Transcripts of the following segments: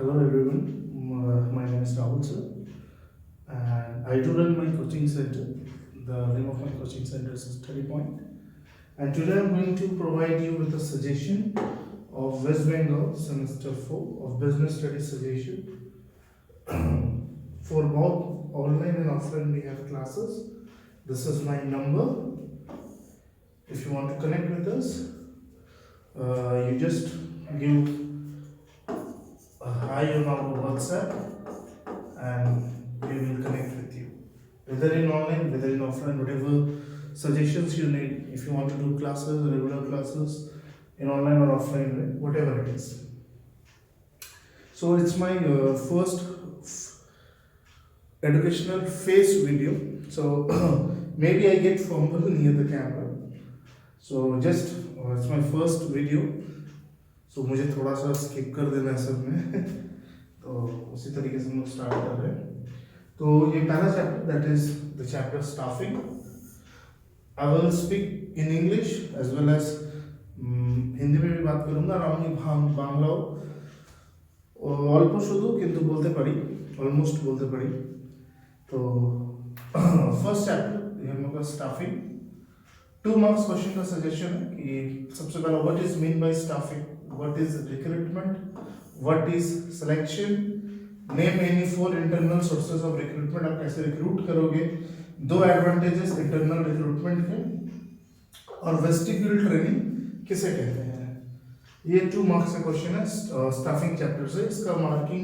Hello everyone, my name is Rahul sir, and I do run my coaching center. The name of my coaching center is Study Point, and today I'm going to provide you with a suggestion of West Bengal Semester 4 of Business Studies suggestion. For both online and offline we have classes. This is my number. If you want to connect with us, you just give hi on our WhatsApp and we will connect with you. Whether in online, whether in offline, whatever suggestions you need. If you want to do classes, regular classes, in online or offline way, whatever it is. So it's my first educational face video. So maybe I get fumble near the camera. So just it's my first video. So मुझे थोड़ा सा skip कर देना है सब में तो उसी तरीके से हम लोग स्टार्ट कर रहे हैं. तो ये पहला chapter that is the chapter staffing. I will speak in English as well as Hindi में भी बात करूंगा और আমি বাংলাও অল্প শুধু কিন্তু বলতে পারি, অলমোস্ট বলতে পারি. তো फर्स्ट चैप्टर ये हम लोग का स्टाफिंग 2 मार्क्स क्वेश्चन का सजेशन है कि सबसे पहला what is mean bye staffing, what is recruitment, what is selection, name any 4 internal sources of recruitment. आप कैसे रिक्रूट करोगे, 2 एडवांटेजेस इंटरनल रिक्रूटमेंट के, और वेस्टिब्यूल ट्रेनिंग किसे कहते हैं. ये 2 मार्क्स का क्वेश्चन है स्टाफिंग चैप्टर से. इसका मार्किंग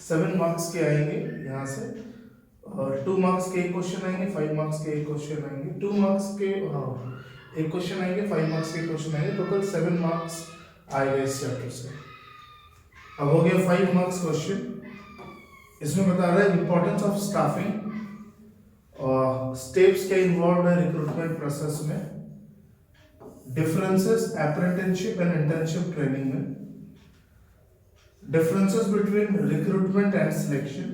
7 मार्क्स के आएंगे यहाँ से, और 2 मार्क्स के एक क्वेश्चन आएंगे, 5 मार्क्स के एक क्वेश्चन आएंगे, 2 मार्क्स के एक क्वेश्चन आएंगे, 5 मार्क्स के क्वेश्चन आएंगे, टोटल 7 मार्क्स आएगा इस चैप्टर से. अब हो गया 5 मार्क्स क्वेश्चन. इसमें बता रहा है इंपॉर्टेंस ऑफ स्टाफिंग, स्टेप्स क्या इन्वॉल्व है रिक्रूटमेंट प्रोसेस में, differences apprenticeship and internship training में, differences between recruitment and selection,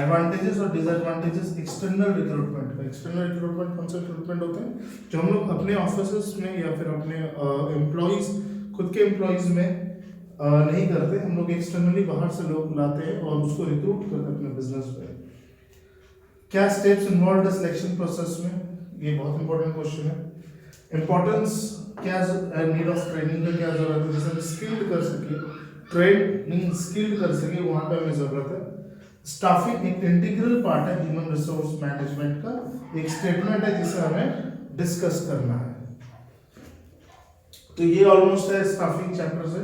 advantages और डिसएडवांटेजेस एक्सटर्नल रिक्रूटमेंट का. एक्सटर्नल रिक्रूटमेंट कौन सा रिक्रूटमेंट होते हैं जो हम लोग अपने ऑफिस में या फिर अपने एम्प्लॉइज, खुद के एम्प्लॉइज में नहीं करते. हम लोग एक्सटर्नली बाहर से लोग लाते हैं और उसको रिक्रूट करते हैं अपने बिजनेस में. क्या स्टेप्स इन्वॉल्व है सिलेक्शन प्रोसेस में, ये बहुत इंपॉर्टेंट क्वेश्चन है. इंपॉर्टेंस क्या, नीड ऑफ ट्रेनिंग का क्या जरूरत है, जैसे हम स्किल्ड कर सके, ट्रेनिंग स्किल्ड कर सके, वहां पे हमें जरूरत है. स्टाफिंग एक इंटीग्रल पार्ट है ह्यूमन रिसोर्स मैनेजमेंट का, एक स्टेटमेंट है जिसे हमें डिस्कस करना है. तो ये ऑलमोस्ट है स्टाफिंग चैप्टर से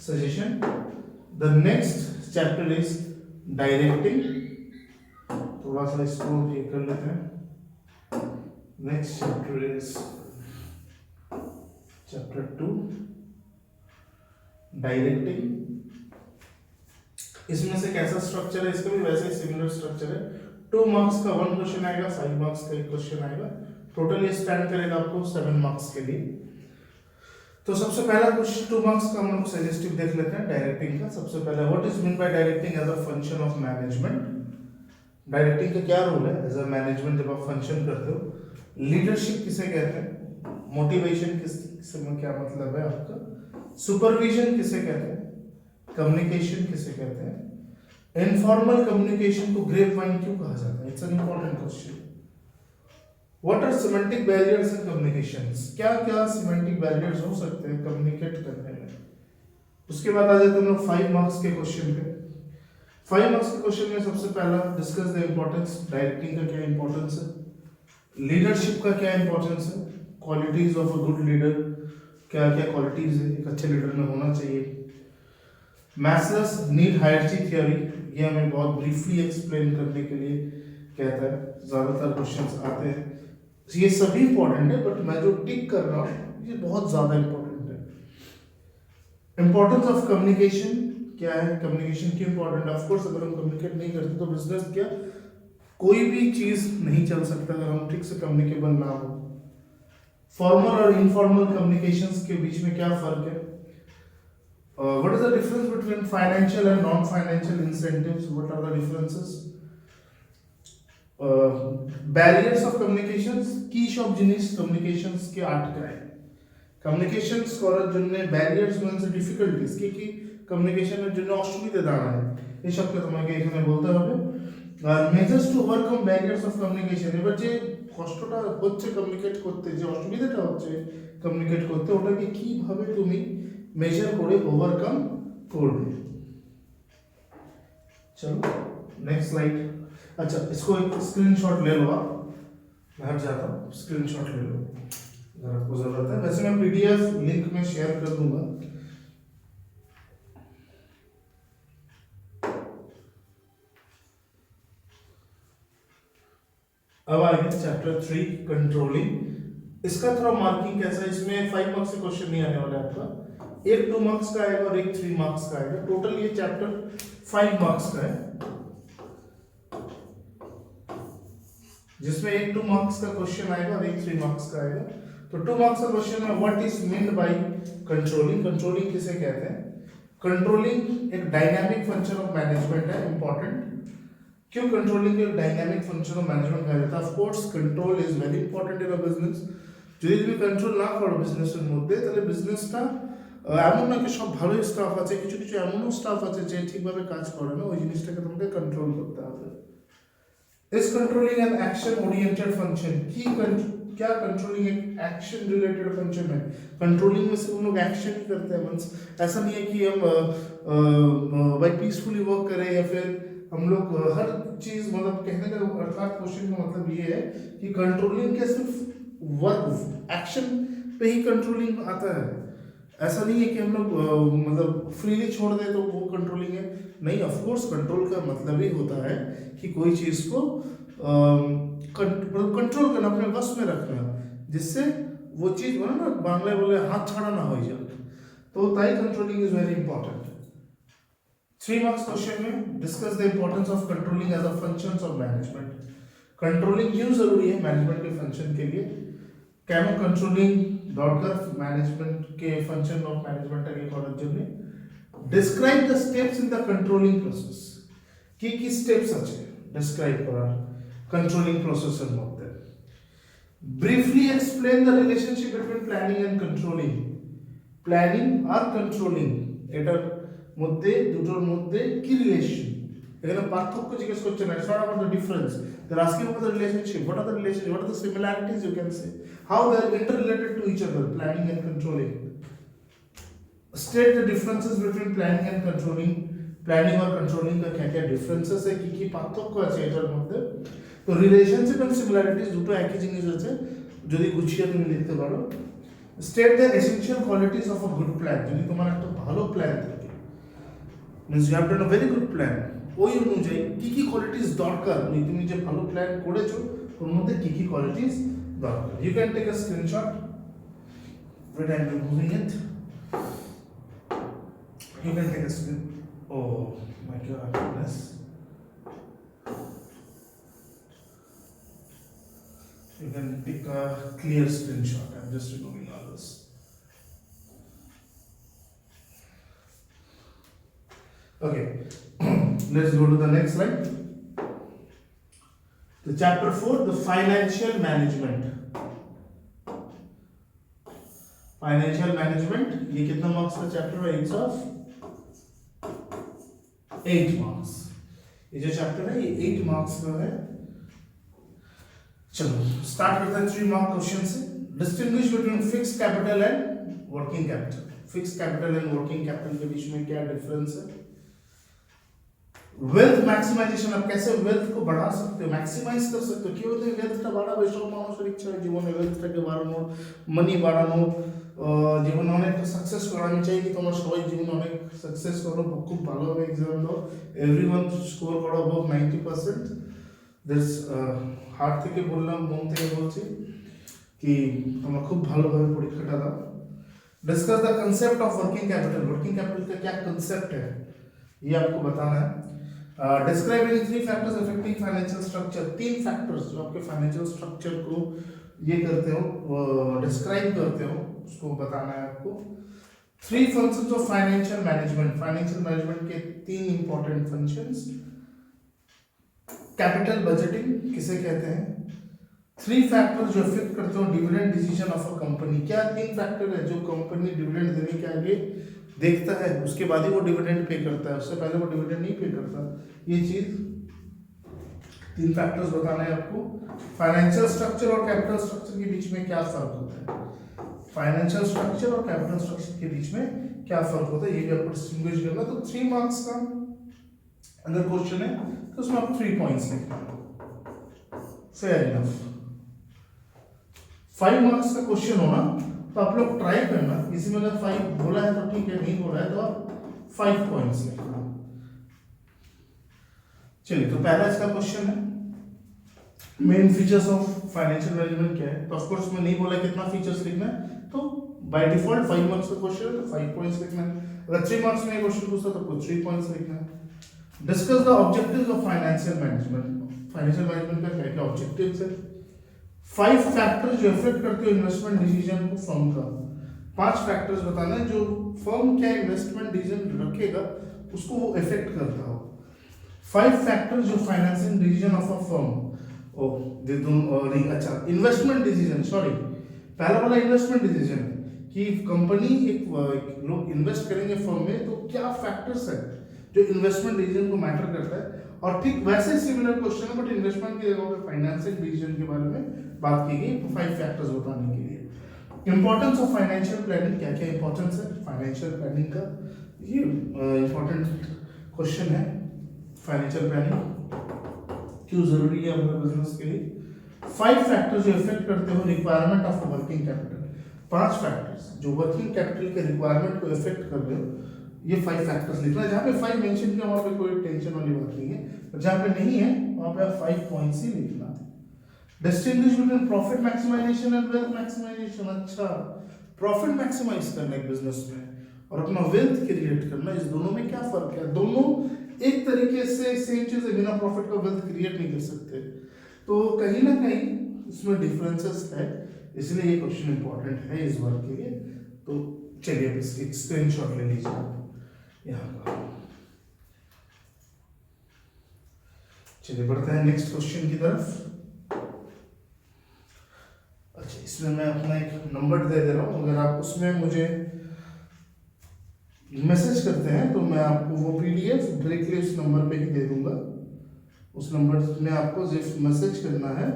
suggestion. The next chapter is directing. थोड़ा सा इसको ये कर लेते हैं. Next chapter is chapter 2 directing. इसमें से कैसा स्ट्रक्चर है, इसका भी वैसे ही सिमिलर स्ट्रक्चर है. 2 मार्क्स का 1 क्वेश्चन आएगा, 5 मार्क्स का एक क्वेश्चन आएगा. टोटल ये स्टैंड करेगा आपको 7 मार्क्स के लिए. तो सबसे पहला कुछ 2 मार्क्स का हम लोग सजेस्टिव देख लेते हैं डायरेक्टिंग का. सबसे पहला what is mean by directing as a function of management. Directing का क्या रोल है एज अ मैनेजमेंट जब आप फंक्शन करते हो. लीडरशिप किसे कहते हैं, मोटिवेशन किस में क्या मतलब है आपका, सुपरविजन किसे कहते हैं, कम्युनिकेशन किसे कहते हैं, इनफॉर्मल कम्युनिकेशन को ग्रेप वाइन क्यों कहा जाता है. It's an important question. What are semantic barriers in communications? क्या क्या semantic barriers हो सकते हैं कम्युनिकेट करने में. उसके बाद आ जाते हैं हम लोग 5 मार्क्स के क्वेश्चन पे. 5 मार्क्स के क्वेश्चन में सबसे पहला डिस्कस द इम्पोर्टेंस. डायरेक्टिंग का क्या इंपॉर्टेंस है, लीडरशिप का क्या इंपॉर्टेंस है, qualities of a good leader, क्या क्या क्वालिटीज है एक अच्छे लीडर में होना चाहिए. मैस्लर्स नीड हायरार्की थ्योरी, ये हमें बहुत ब्रीफली एक्सप्लेन करने के लिए कहता है. ज्यादातर क्वेश्चंस आते हैं, ये सभी इंपॉर्टेंट है बट मैं जो टिक कर रहा हूँ ये बहुत ज्यादा इंपॉर्टेंट है. इंपॉर्टेंस ऑफ कम्युनिकेशन क्या है, कम्युनिकेशन क्यों इंपॉर्टेंट है. ऑफ कोर्स अगर हम कम्युनिकेट नहीं करते तो बिजनेस क्या, कोई भी चीज नहीं चल सकता अगर हम ठीक से कम्युनिकेबल ना हो. फॉर्मल और इनफॉर्मल कम्युनिकेशंस के बीच में क्या फर्क है. What is the difference between financial and non financial incentives, what are the differences. Barriers of communications, की शॉप जिनिस कम्युनिकेशंस के 8 का है. कम्युनिकेशंस করার জন্য ব্যারিয়ার্স মানে ডিফিকাল্টিজ কি কমিউনিকেশনের জন্য অসুবিধা দাঁড়ায়, এসবকে তোমাকে এখানে বলতে হবে। আর measures to overcome barriers of communication, এবার যে কষ্টটা হচ্ছে কমিউনিকেট করতে, যে অসুবিধাটা হচ্ছে কমিউনিকেট করতে, ওটাকে কিভাবে তুমি मेजर করে ওভারকাম করবে। चलो नेक्स्ट स्लाइड। अच्छा, इसको एक स्क्रीनशॉट ले लो, आप मैं हट जाता हूँ, स्क्रीनशॉट ले लो अगर आपको जरूरत है। वैसे मैं पीडीएफ लिंक में शेयर कर दूंगा। अब आएगा चैप्टर 3 कंट्रोलिंग। इसका थोड़ा मार्किंग कैसा है, इसमें 5 मार्क्स से क्वेश्चन नहीं आने वाला है आपका, एक 2 मार्क्स का आएगा और एक 3 मार्क्स का आएगा। टोटल ये चैप्टर 5 मार्क्स का है, जिसमें एक 2 मार्क्स का क्वेश्चन आएगा और एक 3 मार्क्स का आएगा। तो 2 मार्क्स का क्वेश्चन है what is meant by controlling. Controlling किसे कहते हैं? कंट्रोलिंग एक डायनामिक फंक्शन ऑफ मैनेजमेंट है, इंपॉर्टेंट। क्यों कंट्रोलिंग एक डायनामिक फंक्शन ऑफ मैनेजमेंट कहा जाता है? Of course control is very important in a business. যদি তুমি কন্ট্রোল না করো বিজনেসের মধ্যে, তাহলে বিজনেসটা এমন না কি সব ভালোই স্টাফ আছে, কিছু কিছু এমনও স্টাফ আছে যে ঠিকভাবে কাজ করে না, ওই জিনিসটাকে তোমাকে কন্ট্রোল করতে হবে। इस controlling an action oriented function की क्या कंट्रोलिंग एक एक्शन रिलेटेड फंक्शन है। कंट्रोलिंग में से हम लोग एक्शन ही करते हैं, मींस ऐसा नहीं है कि हम भाई पीसफुली वर्क करें या फिर हम लोग हर चीज, मतलब कहने का अर्थात क्वेश्चन का मतलब ये है कि कंट्रोलिंग के सिर्फ वर्क एक्शन पे ही कंट्रोलिंग आता है। ऐसा नहीं है कि हम लोग मतलब फ्रीली छोड़ दे तो वो कंट्रोलिंग है, नहीं। ऑफ कोर्स कंट्रोल का मतलब ही होता है कि कोई चीज को कंट्रोल करना, अपने वश में रखना, जिससे वो चीज बोला ना बांग्ला बोले हाथ छाड़ा ना हो जाए। तो ताई controlling is very important. 3 marks question में discuss the importance of controlling as a functions of management. Controlling क्यों जरूरी है मैनेजमेंट के फंक्शन के लिए? কেন कंट्रोलिंग দরকার ম্যানেজমেন্ট के फंक्शन ऑफ मैनेजमेंट के করার জন্য? Describe the steps in the controlling process. কি কি স্টেপস আছে ডিসক্রাইব করার কন্ট্রোলিং প্রসেসের মধ্যে? Briefly explain the relationship between planning and controlling. Planning আর কন্ট্রোলিং এটার মধ্যে, দুটোর মধ্যে কি রিলেশন, এখানে পার্থক্য জিজ্ঞেস করছে না, it's not about the difference, they are asking about the relationship. What are the relationship, what are the similarities you can say, how they are interrelated to each other, planning and controlling. State the differences between planning and controlling. Planning और controlling का क्या क्या differences है, কি পার্থক্য আছে এটার মধ্যে। তো রিলেশনশিপ এন্ড সিমিলারিটিজ দুটো একই জিনিস আছে, যদি গুছিয়ে তুমি লিখতে পারো। State the essential qualities of a good plan. যদি তোমার একটা ভালো প্ল্যান থাকে, means you have done a very good plan, ওই অনুযায়ী কি কি কোয়ালিটিজ দরকার, তুমি যে ভালো প্ল্যান করেছো ওর মধ্যে কি কি কোয়ালিটিজ দরকার। You can take a screenshot. Wait, I'm removing it. You can take a screen. Oh my goodness. You can take a clear screenshot. I'm just removing all this. Okay. Let's go to the next slide. The chapter 4, the financial management. Financial management, ये कितना marks का chapter है? It's of 8 marks. ये जो chapter है ये 8 marks का है। चलो स्टार्ट करते हैं 3 मार्क क्वेश्चन से। Distinguish between fixed capital and working capital. Fixed capital and working capital के बीच में क्या डिफरेंस है? वेल्थ मैक्सिमाइजेशन, आप कैसे वेल्थ को बढ़ा सकते हो, मैक्सिमाइज कर सकते हो। কি হতে वेल्थটা বাড়াবে, সব মানুষের ইচ্ছা হয় জীবনে वेल्थটাকে বাড়ানো, মানি বাড়ানো, জীবনে অনেক সাকসেস করা। আমি চাই কি তোমরা সবাই জীবনে অনেক সাকসেস করো, খুব ভালোভাবে এক্সাম দাও, এভরিওয়ান স্কোর করো অ্যাবাভ 90%। দিস হার্ট থেকে বললাম, মন থেকে বলছি कि তোমরা খুব ভালোভাবে পরীক্ষাটা দাও। Discuss the concept of working capital. Working capital का क्या कंसेप्ट है ये आपको बताना है। Describe any 3 factors affecting financial structure. 3 factors जो आपके फाइनेंशियल स्ट्रक्चर को ये करते हो, डिस्क्राइब करते हो, उसको बताना है आपको। 3 functions of financial management. Financial management के 3 इंपॉर्टेंट फंक्शंस। कैपिटल बजटिंग किसे कहते हैं? 3 फैक्टर्स जो अफेक्ट करते हो dividend decision of a company. क्या 3 फैक्टर है जो कंपनी डिविडेंड देने के आगे देखता है, उसके बाद ही वो डिविडेंड पे करता है, उससे पहले वो डिविडेंड नहीं पे करता। ये चीज 3 फैक्टर्स बताना है आपको। फाइनेंशियल स्ट्रक्चर और कैपिटल स्ट्रक्चर के बीच में क्या फर्क होता है, फाइनेंशियल स्ट्रक्चर और कैपिटल स्ट्रक्चर के बीच में क्या फर्क होता है, ये भी आपको डिस्टिंग्विश करना। तो 3 मार्क्स का अगर क्वेश्चन है तो उसमें आप 3 पॉइंट्स लिखना, फेयर इनफ। 5 मार्क्स का क्वेश्चन होना तो आप लोग ट्राई करना, इसी में अगर 5 बोला है तो ठीक है, नहीं बोला है तो आप 5 पॉइंट्स लिखना। चलिए, तो पहला इसका क्वेश्चन है, main features of financial management क्या है। तो ऑफ कोर्स मैं नहीं बोला कितना फीचर्स लिखना है, तो बाय डिफॉल्ट 5 मार्क्स का क्वेश्चन है तो 5 पॉइंट्स लिखना है। अगर 3 मार्क्स में क्वेश्चन पूछता तो आपको 3 पॉइंट्स लिखना है। Discuss the objectives of financial management. Financial management का क्या क्या ऑब्जेक्टिव्स है। 5 फैक्टर्स जो इफेक्ट करते हो इन्वेस्टमेंट डिसीजन को फर्म का। 5 फैक्टर्स बताना है जो फर्म क्या इन्वेस्टमेंट डिसीजन रखेगा उसको वो इफेक्ट करता हो। 5 फैक्टर्स जो financing decision of a firm, दे दूं अच्छा इन्वेस्टमेंट डिसीजन, सॉरी पहला वाला इन्वेस्टमेंट डिसीजन कि कंपनी एक लोग इन्वेस्ट करेंगे फर्म में तो क्या फैक्टर्स है जो इन्वेस्टमेंट डिसीजन को मैटर करता है। और ठीक वैसे सिमिलर क्वेश्चन है बट इन्वेस्टमेंट की जगह पे फाइनेंशियल डिसीजन के बारे में बात की गई 5 फैक्टर्स बताने के लिए। इंपॉर्टेंस ऑफ फाइनेंशियल प्लानिंग, क्या क्या इंपॉर्टेंस है फाइनेंशियल प्लानिंग का, ये इंपॉर्टेंट क्वेश्चन है। फाइनेंशियल प्लानिंग क्यों जरूरी है हमारे बिजनेस के लिए। 5 फैक्टर्स जो इफेक्ट करते हो requirement of working capital. 5 factors जो वर्किंग कैपिटल के रिक्वायरमेंट को इफेक्ट कर रहे हो, ये 5 फैक्टर्स लिखना है। जहाँ पे 5 मेंशन किया वहाँ पे कोई टेंशन वाली बात नहीं है, जहाँ पे नहीं है वहाँ पे आप 5 पॉइंट्स ही लिखना। Distinguish between profit maximisation and wealth maximisation. अच्छा, प्रॉफिट मैक्सिमाइज करना है बिजनेस में और अपना वेल्थ क्रिएट करना, इस दोनों में क्या फर्क है। दोनों एक तरीके से सेम चीज है, बिना प्रॉफिट का वेल्थ क्रिएट नहीं कर सकते, तो कहीं ना कहीं इसमें डिफरेंसेस है, इसलिए ये क्वेश्चन इंपॉर्टेंट है इस बार के लिए। तो चलिए अब इसकी स्क्रीनशॉट ले लीजिए आप यहाँ पर। चलिए बढ़ते हैं नेक्स्ट क्वेश्चन की तरफ। अच्छा, इसमें मैं अपना एक नंबर दे दे रहा हूँ, अगर आप उसमें मुझे मैसेज करते हैं तो मैं आपको वो पीडीएफ डायरेक्टली उस नंबर पे ही दे दूंगा। उस नंबर में आपको सिर्फ मैसेज करना है,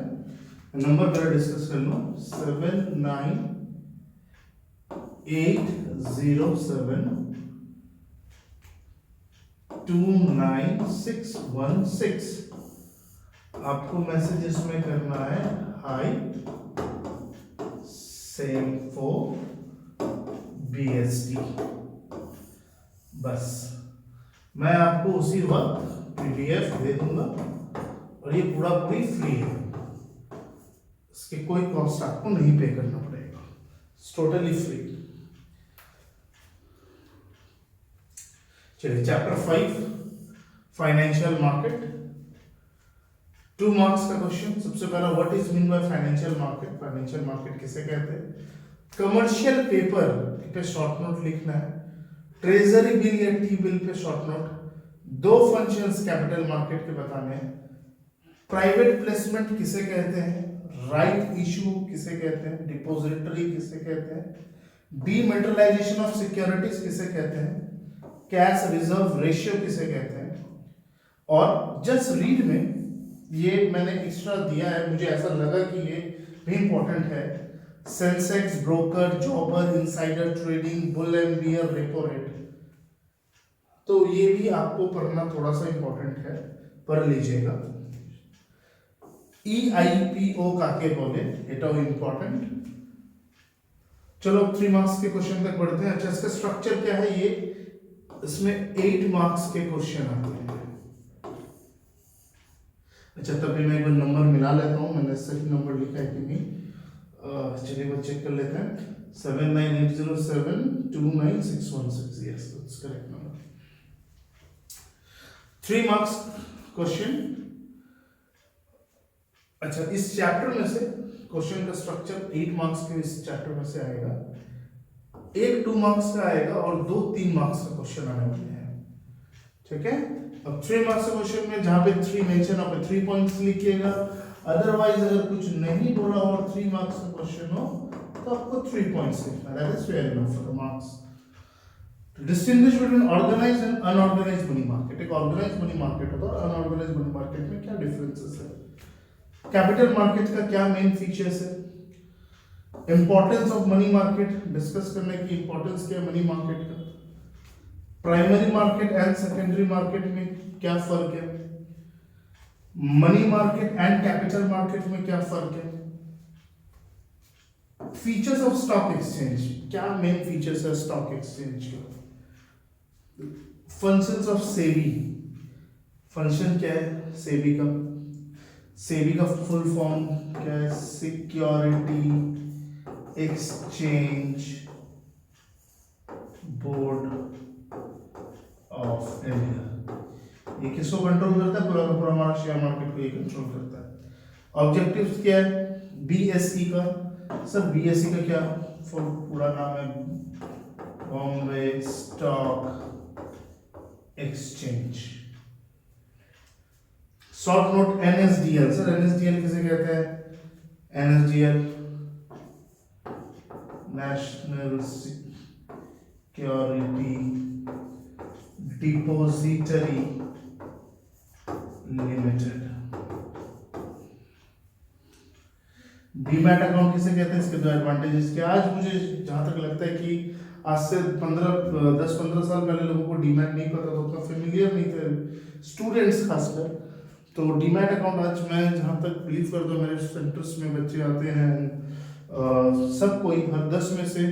नंबर पर डिस्कस कर लो 7980729616। आपको मैसेज इसमें करना है हाई सेम फॉर बीएसटी। बस मैं आपको उसी वक्त पीडीएफ दे दूंगा और ये पूरा पूरी फ्री है, इसके कोई कॉस्ट आपको नहीं पे करना पड़ेगा, टोटली फ्री। चलिए चैप्टर 5 फाइनेंशियल मार्केट, 2 मार्क्स का क्वेश्चन। सबसे पहला, what is mean by financial market. Financial market किसे कहते हैं। कमर्शियल पेपर पे शॉर्ट नोट लिखना है, ट्रेजरी बिल या T bill pay short note. 2 functions capital market के बताने हैं। प्राइवेट प्लेसमेंट किसे कहते हैं, राइट इशू किसे कहते हैं, डिपोजिटरी किसे कहते हैं, डीमेटेरियलाइजेशन ऑफ सिक्योरिटीज किसे कहते हैं, कैश रिजर्व रेशियो किसे कहते हैं। और जस्ट रीड में ये मैंने एक्स्ट्रा दिया है, मुझे ऐसा लगा कि ये भी इंपॉर्टेंट है। Sensex, broker, jobber, insider trading, bull and bear, repo rate, तो ये भी आपको पढ़ना थोड़ा सा इंपॉर्टेंट है, पढ़ लीजिएगा। EIPO काके बोले, एटाओ इंपॉर्टेंट। चलो 3 मार्क्स के क्वेश्चन तक बढ़ते हैं। अच्छा, इसका स्ट्रक्चर क्या है, ये इसमें 8 मार्क्स के क्वेश्चन आते हैं। अच्छा, तभी मैं एक बार नंबर मिला लेता हूँ, मैंने सही नंबर लिखा है कि नहीं। चलिए वो चेक कर लेते हैं। 7980729616, yes that's correct number. 3 marks question. अच्छा, इस चैप्टर में से क्वेश्चन का स्ट्रक्चर 8 मार्क्स के इस चैप्टर में से आएगा, एक 2 मार्क्स का आएगा और 2 3 मार्क्स का क्वेश्चन आने वाले हैं। ठीक है, अब 3 मार्क्स का क्वेश्चन में जहां पे 3 मेंशन हो 3 पॉइंट्स लिखिएगा, अदरवाइज अगर कुछ नहीं बोला और 3 मार्क्स का क्वेश्चन हो तो आपको 3 पॉइंट्स लिखना है, that is fair enough for the marks. Distinguish between organised and unorganised money market. एक ऑर्गेनाइज्ड मनी मार्केट होता है और अनऑर्गेनाइज्ड मनी मार्केट में क्या डिफरेंसेस है, कैपिटल मार्केट का क्या मेन फीचर्स है, importance of money market discuss करने की, इंपॉर्टेंस क्या है मनी मार्केट का, primary market and secondary market में क्या फर्क है, money market and capital market में क्या फर्क है, फीचर्स ऑफ स्टॉक एक्सचेंज, क्या मेन फीचर्स है स्टॉक एक्सचेंज का, फंक्शंस ऑफ सेबी, फंक्शन क्या है सेबी का, सेबी का फुल फॉर्म क्या है, security exchange board of India. ये किसको कंट्रोल करता है, पूरा का पूरा हमारा शेयर मार्केट को ये कंट्रोल करता है। ऑब्जेक्टिव्स क्या है बीएसई का, सर बीएसई का क्या पूरा नाम है, Bombay stock exchange. Short note NSDL, sir NSDL किसे कहते हैं, NSDL national security depository limited. Demat account किसे कहते हैं, इसके दो एडवांटेजेस क्या, आज मुझे जहां तक लगता है कि आज से 10-15 साल पहले लोगों को डीमैट नहीं पता था, उतना फेमिलियर नहीं थे स्टूडेंट्स खासकर। तो डीमैट अकाउंट आज मैं जहां तक बिलीव करता हूँ, मेरे सेंटर्स में बच्चे आते हैं, सब कोई हर 10 में से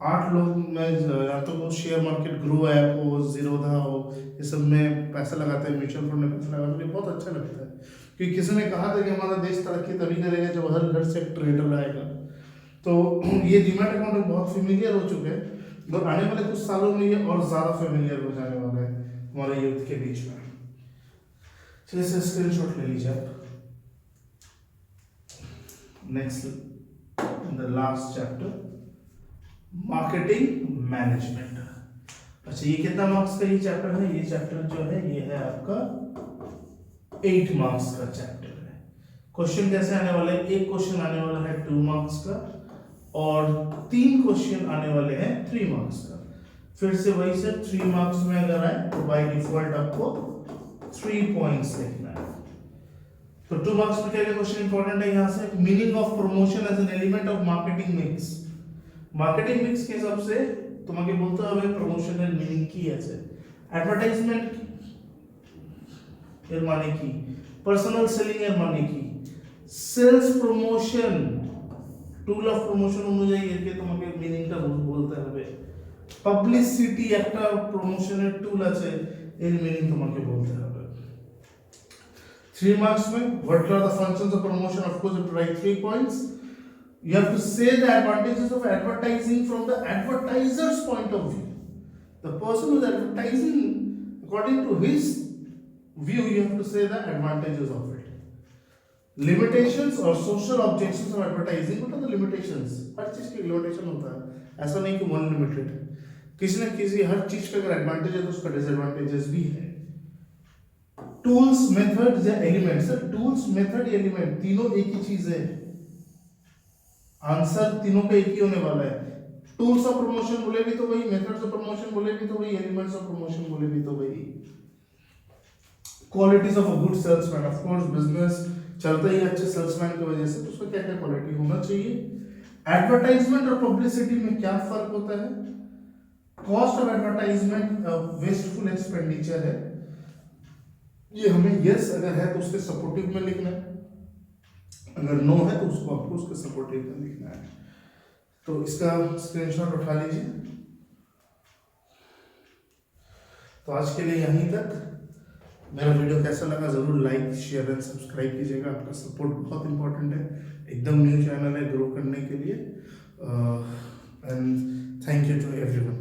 8 लोग में या तो वो शेयर मार्केट ग्रो ऐप हो, जीरोधा हो, ये सब में पैसा लगाते हैं, म्यूचुअल फंड में पैसा लगाते हैं। मुझे बहुत अच्छा लगता है क्योंकि किसी ने कहा था कि हमारा देश तरक्की तभी करेगा जब हर घर से एक ट्रेडर आएगा। तो ये डीमैट अकाउंट बहुत फेमिलियर हो चुके हैं और आने वाले कुछ सालों में ये और ज़्यादा फेमिलियर हो जाने वाला है हमारे यूथ के बीच में। चलिए सर स्क्रीनशॉट ले लीजिए आप। Next the last chapter marketing management. अच्छा ये कितना मार्क्स का ये चैप्टर है, ये चैप्टर जो है ये है आपका 8 मार्क्स का चैप्टर है। क्वेश्चन कैसे आने वाले हैं, एक क्वेश्चन आने वाला है 2 मार्क्स का और 3 क्वेश्चन आने वाले हैं 3 मार्क्स का। फिर से वही से 3 मार्क्स में अगर आए तो बाय डिफॉल्ट आपको 3 पॉइंट्स लिखना है। तो 2 मार्क्स में क्या क्वेश्चन इंपॉर्टेंट है, यहाँ से meaning of promotion as an element of marketing mix. Marketing mix के हिसाब से তোমাকে বলতে হবে প্রমোশনের মিনিং কি আছে, অ্যাডভার্টাইজমেন্ট এর মানে কি, পার্সোনাল সেলিং এর মানে কি, sales promotion tool of promotion অনুযায়ী এরকে তোমাকে মিনিংটা বলতে হবে, পাবলিসিটি একটা প্রমোশনের টুল আছে এর মিনিং তোমাকে বলতে হবে। 3 marks में what are the functions of promotion, of course you have to write 3 points. You have to say the advantages of advertising from the advertiser's point of view. The person who is advertising, according to his view, you have to say the advantages of it. Limitations or social objections of advertising. What are the limitations? हर चीज की limitation होता है, ऐसा नहीं कि unlimited है। किसी न किसी हर चीज का अगर एडवांटेज है तो उसका डिसएडवांटेजेस भी है। टूल्स, मेथड्स या एलिमेंट्स, टूल्स, मेथड, एलिमेंट तीनों एक ही चीज है, आंसर तीनों का एक ही होने वाला है। टूल्स ऑफ प्रमोशन बोले भी तो वही, मेथड्स ऑफ प्रमोशन बोले भी तो वही, एलिमेंट्स ऑफ प्रमोशन बोले भी तो वही। Qualities of a good salesman, of course business चलता ही अच्छे सेल्समैन की वजह से, तो उसका क्या क्या क्वालिटी होना चाहिए। एडवर्टाइजमेंट और पब्लिसिटी में क्या फर्क होता है। Cost of advertisement wasteful expenditure है, ये हमें यस अगर है तो उसके सपोर्टिव में लिखना है, अगर नो है तो उसको आपको उसके सपोर्टिव में लिखना है। तो इसका स्क्रीनशॉट उठा लीजिए। तो आज के लिए यहीं तक। मेरा वीडियो कैसा लगा जरूर लाइक, शेयर एंड सब्सक्राइब कीजिएगा, आपका सपोर्ट बहुत इंपॉर्टेंट है, एकदम न्यू चैनल है ग्रो करने के लिए। And thank you to everyone.